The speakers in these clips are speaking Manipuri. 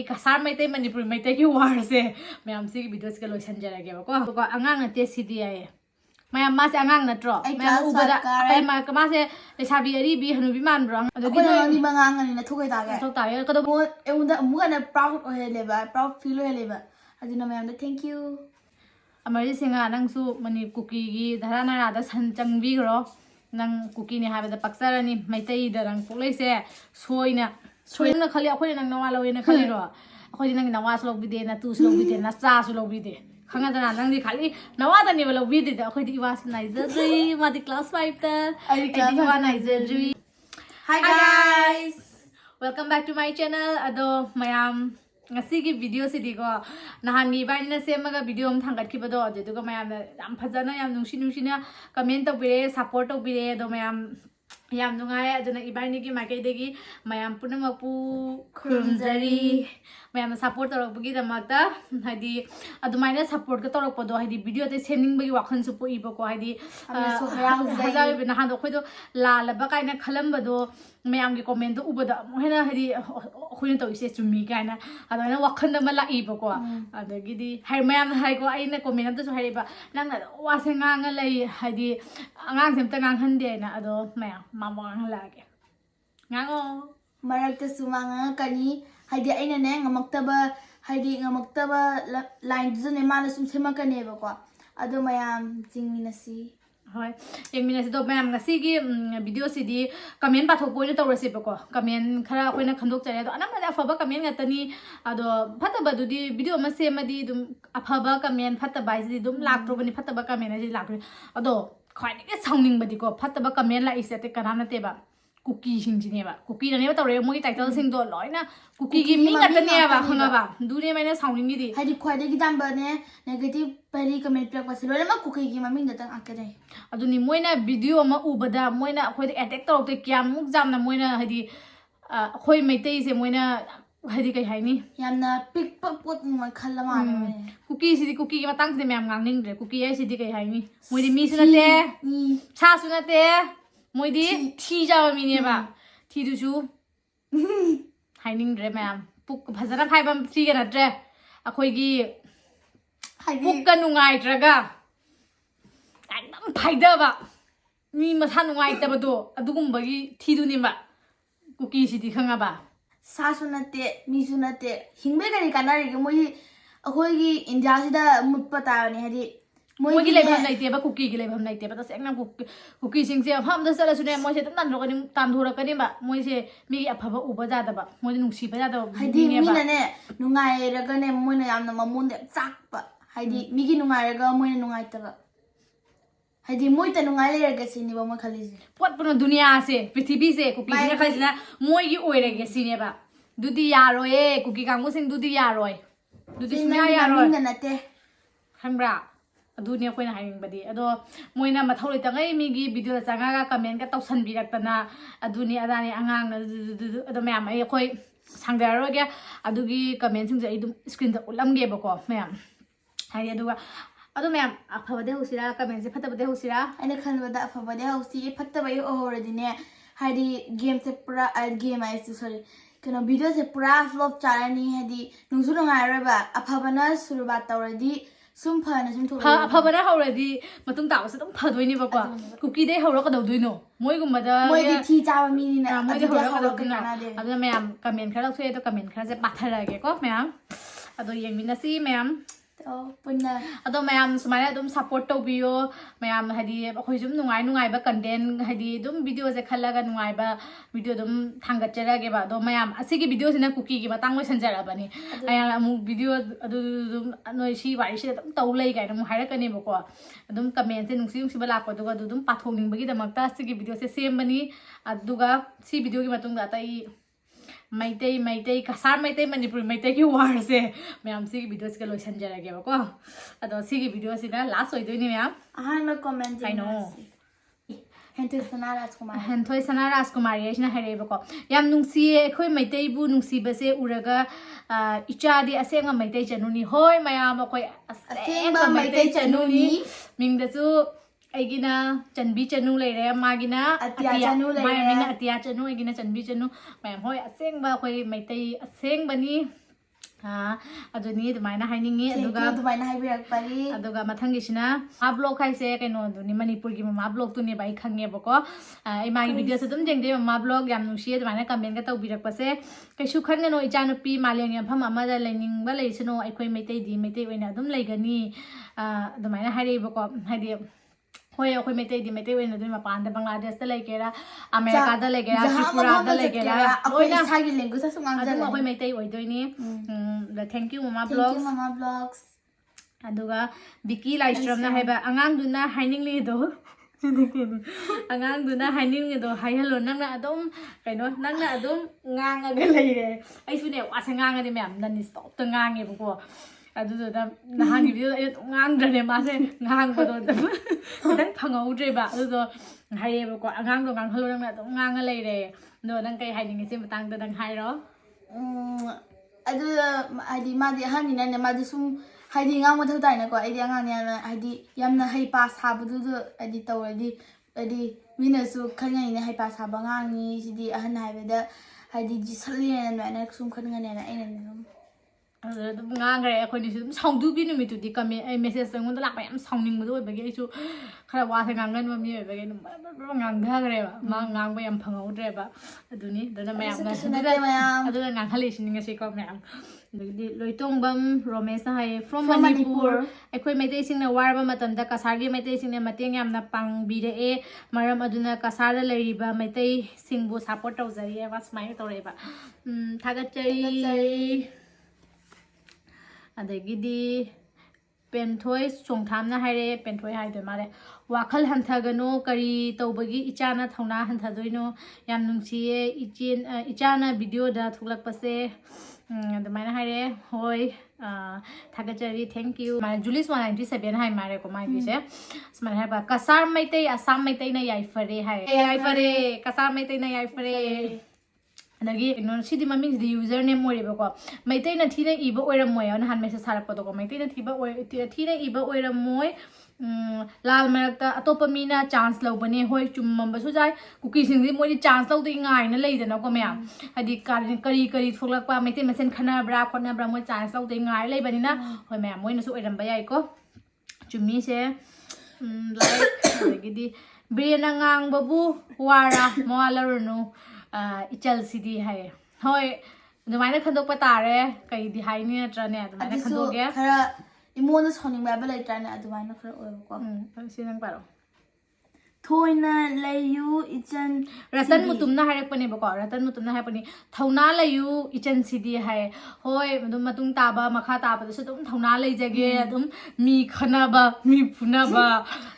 Cachar Manipur Maitaki wars Mayam see videos go and Jarago. Angang at TCDA. My mass angang the drop. My Kamase, the Sabi be Hanubiman wrong. The only Mangang in the Toga. So tired. It would a proud or a liver, proud feel a liver. I didn't know, thank you. Amazing Nangsu, Mani cookie, the Rana, the Sanjang Vigro, Nang cookie have the Paxarani, Maitay, the Rang Police, Soina. Soina Kali, and Noalo in a Kaliro. According to Nawas within a 2 slow within a star slow within. Hangatan Nangi Kali, Nawada never with it. According was nice. Madi class 5 there. Hi guys! Welcome back to my channel. Ado Mayam. Ngasi video si digo nahangi ba na semaga video am thangat ki bado ade duga mayam am phajana yam nungsi na comment to bire support to bire do mayam yam nungai aduna ibani ki makai degi mayam punamapu khurumjari mayam support torok bugi damakta hadi adumaina support ka torok podo hadi video te semning bagi wakhan su poi bako hadi hazai na hado khoido la la ba kaina khalam bado mayam ki comment to ubada hena hadi khoina to ise chumi kaina adana wakhan da mala ibako adagidi hai mayam hai ko aina comment to hai ba nang wa se ngang lai hadi angang sem ta ngang han de na ado mayam mamang lagi ngango marakta sumanga kani haidi aina ne ngamaktaba line zone mana sum semakane ba ko ado mayam jingminasi hoi jingminasi do mayam ngasi gi video sidi comment pathok poina tawrasi ba ko comment khara koina khandok chare do anam na afaba comment ngatani ado phataba dudi video ma semadi dum afaba comment phataba ji dum lakro bani phataba comment ji lakro ado khwai ni sawning badi ko phataba comment la isate kanana te ba cookie sing ba cookie na ne ba tawre moi title sing do loina cookie gi mi ngata ne ba khanga ba dune maina sawning gi di hadi khwai gi damba ne negative pari comment plak pasilo ma cookie gi mami da tang akade aduni moina video ma ubada moina khoi attack tawte kyam muk jam na moina hadi khoi meitei se moina hadi kai haini yamna pick pot ma khallama ne cookie si cookie gi matang se myam ngang ning re cookie ai si di kai haini moi di mi su na te cha su na te moi di thi jawa mi ne ba thi du su haining re myam puk phajana phai bam thi ga na tre akhoi gi puk ka nungai traga akdam phaida ba mi matha nungai ta ba do adugum bagi thi du ni ba cookie si di khanga ba 사수나테 미수나테 힝베가니 까나리게 뭐이 거기 인자시다 못 받아니 하디 뭐기 레밤 나이테바 쿠키 기 레밤 나이테바 다 생나 쿠키 싱세 함다 살아수네 뭐세 단로가니 단도라가니 바 뭐세 미기 아파바 우바자다바 뭐지 눅시바자다 하디 미나네 누가이라가네 뭐네 암나 마몬데 짝바 하디 미기 누가이라가 뭐네 누가이타바 하디 모이타 누가이라가 시니바 뭐 칼리지 potpuno dunia se prithvi se cookie ne khaisina moi gi oirege sine ba dudi yaroe cookie kangu sing dudi yaroe dudi sina yaroe nate khambra aduni koina haing badi ado moina matholi tangai mi gi video changa ga comment ka tausan biraktana aduni adani angang ado mayam ai khoi sangdaroge adugi comment sing jai dum screen da ulamge bako mayam hai aduga ado mayam afabade hosira comment se phatabade hosira aina khanbada afabade hosi phattabai already hadi game se pura game ai sorry kano video se pura flop charani hadi nungsu ngai ba afabana surubat already sum phana sum thora afabana already matung taw se dum phadoi ni ba ko cookie dei hawra ka doi no moi gum da moi di thi chawa mi ni na moi di hawra ka na ado mayam comment khara thoi to comment khara se pathara ge ko mayam ado yengminasi mayam ado mayam sumaya dum support to biyo mayam hadi khoi jum nungai ba content hadi dum video je khalaga nungai ba video dum thangat chara ge ba do mayam asigi video sina cookie gi batang moi sanjara bani aya amu video adu dum noi si wai si dum taw lei ga dum haira kani ba ko dum comment se nungsi bala ko duga dum pathong ning bagi damakta asigi video se same bani aduga si video gi matung da tai Maitei Cachar Manipur ki wars mayam si video se lo sanjara ge ba ko ado si video si na last oi doi ni mayam no comment I know hentoi sana raskumar ye na hare ba ko yam nungsi khoi maitei bu nungsi ba se uraga icha di asenga maitei chanuni hoi mayam khoi asenga maitei chanuni ming da chu aigina chanbi chanu leire magina atia chanu leire mayamina atia chanu aigina chanbi chanu mayam hoi aseng ba khoi maitai aseng bani aduni dumai na hainingi aduga dumai na haibirak pari aduga mathangisina ma blog haise kaino duni manipur gi ma blog tu ne bai khange bako ai ma gi video se dum jengde ma blog yam nusi dumai na comment ga tawbirak pase kaisu khanga no ichanupi maleng yam pham ama da lening ba leisino ai khoi meitei di meitei oina dum leigani dumai na hairi bako haidi hoi akhoi meitei di meitei oina dum mapan da bangladesh da leikera america da leikera tripura da leikera oina sagi language sa sungang adum akhoi meitei oidoini thank you mama blogs thank you mama blogs aduga Vicky Livestream na haiba angang duna haining li do angang duna haining do hai hello nang na adum kaino nang na adum ngang ga leire ai su ne wa sangang ga mem nan stop to ngang e buko adu da na hang video ngang dre ma se ngang ko do dan phangau dre ba adu do hai e buko angang do ngang hello nang na adum ngang ga leire no nang kai haining se matang da dang hai ro adu adi ma di han ni na ma di sum haidi ngang mathau tai na ko ai ngang ni na haidi yamna hai pa sabudu du adi tawadi adi mina su khangai ni hai pa saba ngang ni sidi ahan hai beda haidi ji salli na na sum khangai na ai na adum ngang gare akhoi ni sum songdu bi numi tu di kame ai message tang ngun la pa yam songning bu do ba ge su khara wa sa ngang ngan ma mi ba ge ngang ga gare ba ma ngang ba yam phangau dre ba aduni dana mayam na adu ngang khali sin ngi se ko mayam loitong bam Romesh na hai from Manipur akhoi maitai sing na warba matam da kasar gi maitai sing na mateng yam na pang bi re e maram aduna kasar la leiriba maitai sing bu support tau jari e was mai tore ba thagat chai adagidi penthoi chongtham na haire penthoi hai de mare wakhal hanthagano kari tawbagi ichana thauna hanthadoino yam nungsiye ichana video da thulak pase adamaina haire hoi thagachari thank you mare Julius 197 hai mare ko mai bise smare hai ba kasar maitai assam maitai na yai fare hai yai fare kasar maitai na yai fare adagi no sidi maming di username oi ba ko maitai na thina iba oiram moi na han message sarak ko maitai na thiba oi thina iba oiram moi lal marakta atopa mina chance lau bane hoi chummam ba su jai kuki sing di moi chance lau dei ngai na lei da na ko me adi kari tholak pa maitai masen khana bra khona bra moi chance lau dei ngai lei bani na hoi me moi na su oiram ba yai ko chummi se like adagi di brena ngang babu wara moala runu ichal sidi hai hoi dumaina khandok pa tare kai di hai ni atra ne dumaina khandok ge khara imona soning ba ba lai tra ne dumaina khara oi ko sinang paro thoina layu ichan ratan mutum na harak pane ba ko ratan mutum na hai pani thauna layu ichan sidi hai hoi dum matung ta ba makha ta ba su dum thauna lai jage dum mi khana ba mi phuna ba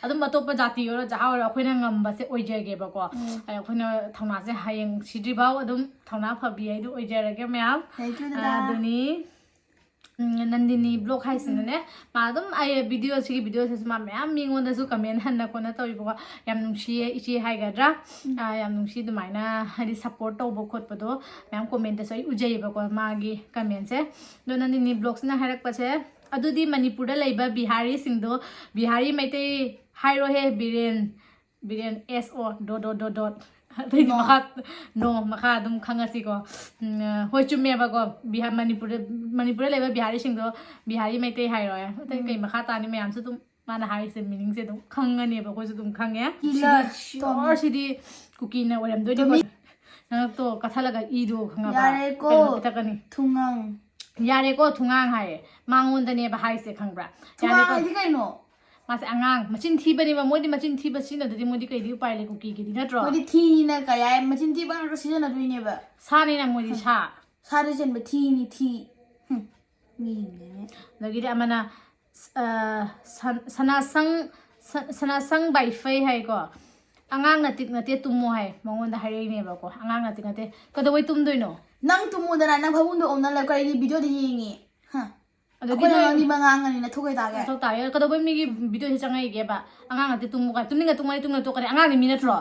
adum atop jati ro jaha ro khoina ngam ba se oi jage ba ko ai khoina thauna se hayeng sidri ba adum thauna phabi ai du oi jarage myam aduni Nandini blog hai sin ne madam ai video si video se ma myam mingon da su comment han na ko na tawi ba yam nungsi ichi hai ga dra yam nungsi du maina hari support to bo khot pa do myam comment da sai ujai ba ko ma gi comment se do Nandini blogs na harak pa se adudi Manipur da laiba Bihari sing do Bihari maitai hai ro he biren so dot Tapi no maka dum khangasi ko hoi chumme ba ko bihar manipur leba bihari sing do bihari maitai hai ro tai kai maka ta ni mayam su dum mana hai se meaning se dum khangani ba ko su dum khangya or sidi kuki na oram do di ko na to kathala ga I do khanga ba yare ko takani thungang yare ko thungang hai mangon da ne ba hai se khangbra yare ko di kai no mas angang machin thi bani ba modi machin thi ba sin da di modi kai di upai le kuki gi di na tro modi thi na ka ya machin thi bang ro season adu ne ba sa ni na modi sa de jen ba thi ni thi mi ne lagi di amana sana sang bai fai hai ko angang na tik na te tumo hai mangon da hare ne ba ko angang na tik na te ka do wai tum doi no nang tumu da na bhabun do om na la kai video de yingi ha adagi na ni mangang ni na thukai ta ga so ta ya ka do mi gi video he changai ge ba angang ate tumu ka tumni ga tumai tumna to ka angang ni mi na tro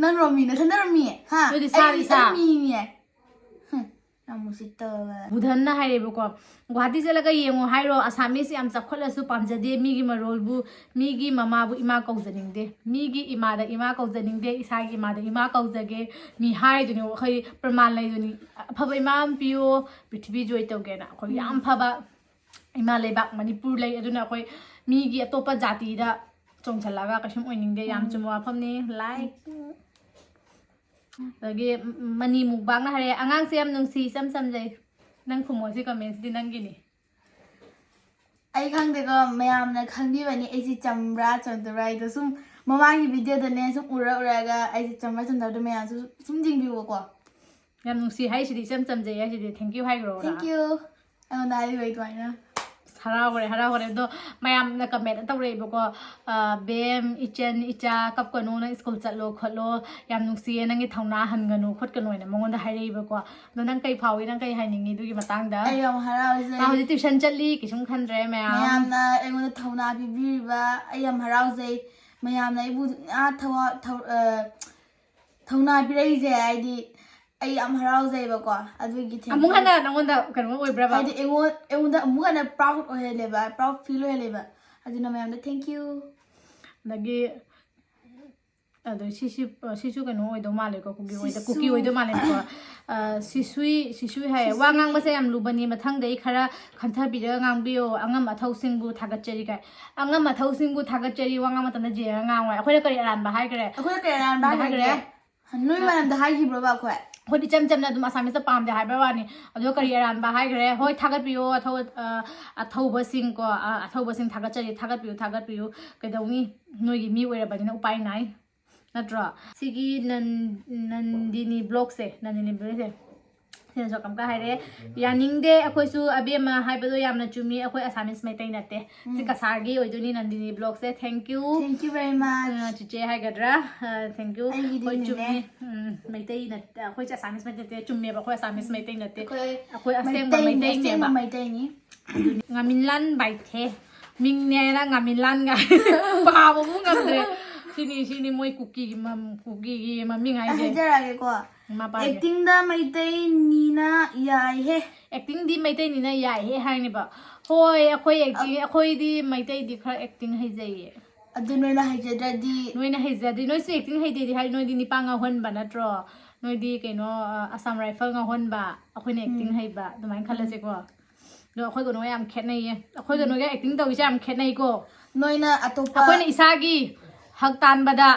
nang ro mi na than ro mi ha yo di sa mi ni Budhan na hai ko Guwahati sila ka yengo hairo Asamis yam sakhola su pamjade migi marolbu migi mama bu ima kauzaning de migi ima da ima kauzaning de isagi ima da ima kauzage mi hai duni khoi praman lai duni phaba imam piyo prithvi joy tawgena khoi yam phaba ima lebak manipur lai aduna khoi migi atopa jati da chongchalaga kashim oining de yam chumwa phamni like lagi mani mukbang na hare angang se yam nungsi sam jai nang khumo si comments di nang gini ai khang de ko mayam na khang bi bani ai si chamra chamdra I to sum mama ki video da ne sum ura ga ai si chamra chamdra de mayam sum jing bi ko yam nungsi hai si sam jai ya si thank you hai ro thank you ang dai wait wai na hara hore do mayam na comment taw re ko bem ichen icha kap ko no na school chatlo kholo yam nungsi nang i thauna han ganu khot ka noi na mongon da hai re ko do nang kai phawi nang kai hai ningi du gi matang da ai yam harau je ta hoji tuition chatli kisum khan re mayam na ai mo thauna bi bi ba ai yam harau je mayam na ibu a thauna bi rei je ai di ai am harau je ba ko adu gi the amung hana nangon da kan mo oi bra ba ai di engo da amung hana proud o hele ba proud feel o hele ba adu na mayam da thank you lagi ado sisu kan oi do male ko kuki oi do male ko sisui hai wangang ba se am lubani mathang dei khara khantha bi ra ngang bio angam athau sing bu thagat cheri kai angam athau sing bu thagat cheri wangam tan je ngang wai akhoi kari aran ba hai kare akhoi kari aran ba hai kare noi manam da hai gi bro ba khoi hodi cham cham na dum asami sa pam de hai ba wani ado kari aran ba hai kare hoi thagat bio athau ba sing ko athau ba sing thagat cheri thagat bio kedauni noi gi mi wera ba dina upai nai natra sigi nandini blog se sen so kam ka haire yaning de akoi su abema haibado yamna chumi akoi assignments mai tai nate si kasargi oiduni nandini blog se thank you very much chiche hai gadra thank you koi chumi mai tai nate akoi assignments mai te chumi ba koi assignments mai tai nate akoi asem ba mai tai ne ba mai tai ni ngaminlan bai the ming ne na ngaminlan ga pa bo mu ngamde sini moi cookie gi mami ngai de hajara ge ko acting da mai tai ni na yai he acting di mai tai ni na yai he hai ni ba hoi akoi acting akoi di mai tai di khar acting hai jai adu noi na hajada di noi na hajada di noi se acting hai de di hai noi di ni panga hon ba na tro noi di kaino assam rifle nga hon ba akoi ne acting hai ba dumai khala se ko do akoi ko noi am khet nai ye akoi ko noi ga acting tau jam khet nai ko noi na atopa akoi na isagi haktan bada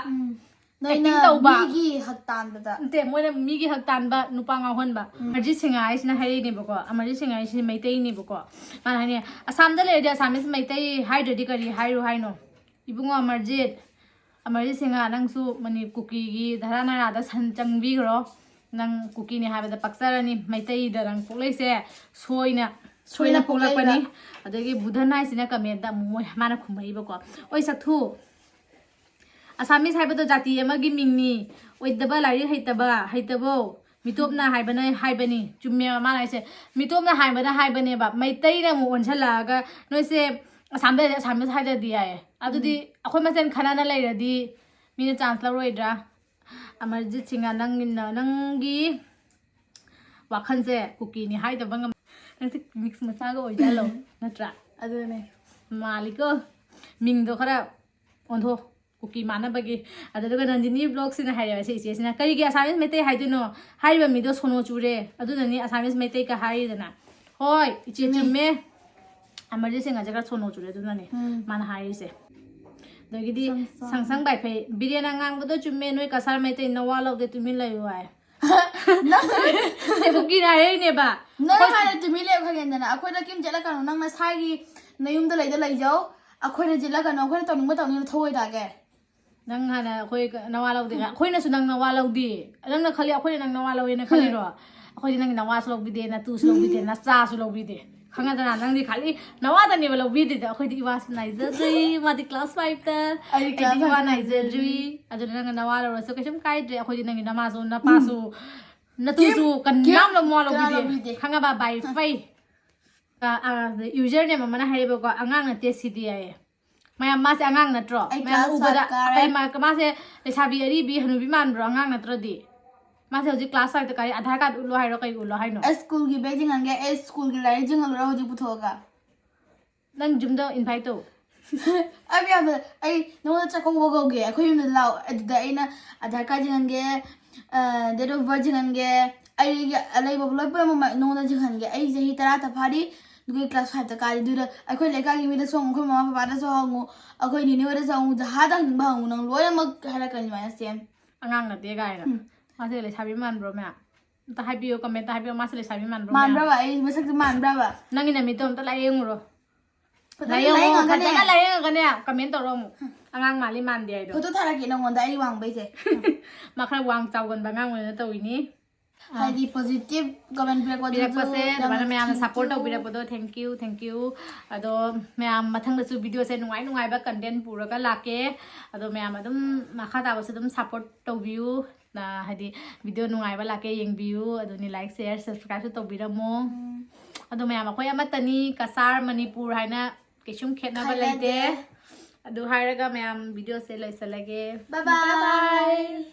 acting tau ba migi haktan bada te moina migi haktan ba nupa nga hon ba marji singa isna hari ni bako amarji singa isni maitai ni bako mana ni asam da le dia asamis maitai haidri kari hairu haino ibungo amarji singa nangsu mani cookie gi dharana ra da san changbi gro nang cookie ni haibada paksarani maitai da rang polai se soina polak pani adagi budhanai sina comment da moi mana khumai bako oi sakhu Asamis haibado jati amagi mingni oidaba lari haitabo mitopna haibani chumme ma lai se mitopna haibane ba maitai na mu onchalaga noi se asamis haida dia ai adudi akhoi masen khana na lairadi mina chance la roidra amarjit singa nangi wakhan se cookie ni haidaba ngam nang se mix masaga oidalo natra adune maliko mingdo khara ontho cookie mana bagi adaga nandini blog sina haira se ise sina kari gi assignment mete haiduno haiba mido sono chure adunani assignment mete ka haidana hoi iche chumme amarje singa jaga sono chure adunani mana haise dogidi sangsang bai phe birena ngang bodo chumme noi kasar mete nawa log de tumin layu ai se cookie na re ne ba noi ha tumin le khagen dana akoi da kim jela kanu nang na sai gi nayum da lai jau akoi na jela kanu akoi na tawning thoi da ge nang hana khoi nawa law de khoi na sunang nawa law di nang na khali khoi nang nawa law ena khali ro khoi nang nawa slow bi de na tu slow bi de na cha slow bi de khanga da nang di khali nawa da ni law bi de khoi di was nizer jui ma di class 5 ta ai di wa nizer jui adu nang nawa law so kesum kai de khoi nang na ma so na pa so na tu su kan nam lo mo law bi de khanga ba bai fai the username mana hai ba ko angang na te cdi ai maya mas angang natro maya ubada ai ma kama se lesabi ari bi hanu bi man bro angang natro di मासे हजिक क्लास 5 त कारी आधार कार्ड उलो हाइरो कई उलो हाइनो स्कूल की बेजिंग अंगे स्कूल की लाइट जिंग अलरा होजी पुथोगा नंग जुमदो इनवाइट तो अब याद आई नो चको वगोगे अखोय युम लाओ अदुदा आइना आधार कार्ड जिंगंगे डेट ऑफ बर्थ जिंगंगे आई अलay बबलोय पे नो ना जिंगंगे आई जही तरा त फारी दुगे क्लास 5 त कारी दुदा अखोय लेका गी मिदा सोंग अखोय ममा पापा दा सोंग अखोय निने वदा सोंग जहा दा निबा हंग नंग लोय मक हरा कनि माया सेम अंगांग नते गायना मासे ले साबि मान ब्रो मै त हाइबियो कमेंट हाइबियो मासे ले साबि मान ब्रो मान ब्रा आई मसक मान ब्रा नंगी नमी तो त लायेंग रो लायेंग फजना लायेंग गने कमेंट तो रोम अंगांग माली मान दे आइदो फोटो थारा के नंगोंदा आई वांग बैसे माखरा वांग चावगन बांगांग ओइना तविनी हाइदी पॉजिटिव कमेंट बिरकपसे दबाना मैम सपोर्ट तौबिरकपदो थैंक यू अदो मैम मथंगदसु वीडियो से नुंगाई नुंगाइबा कंटेंट पुरगा लाके अदो मैम अदुम माखा ताबसु अदुम सपोर्ट तौबियु ना हाइदी वीडियो नुंगाइबा लाके येंगबियु अदोनि लाइक शेयर सब्सक्राइब तौबिरमो अदो मैम अखोय अमतनी कसार मणिपुर हाइना केसुम खेतनाबा लेते अदो हाइरगा मैम वीडियो से लैसलगे बाय बाय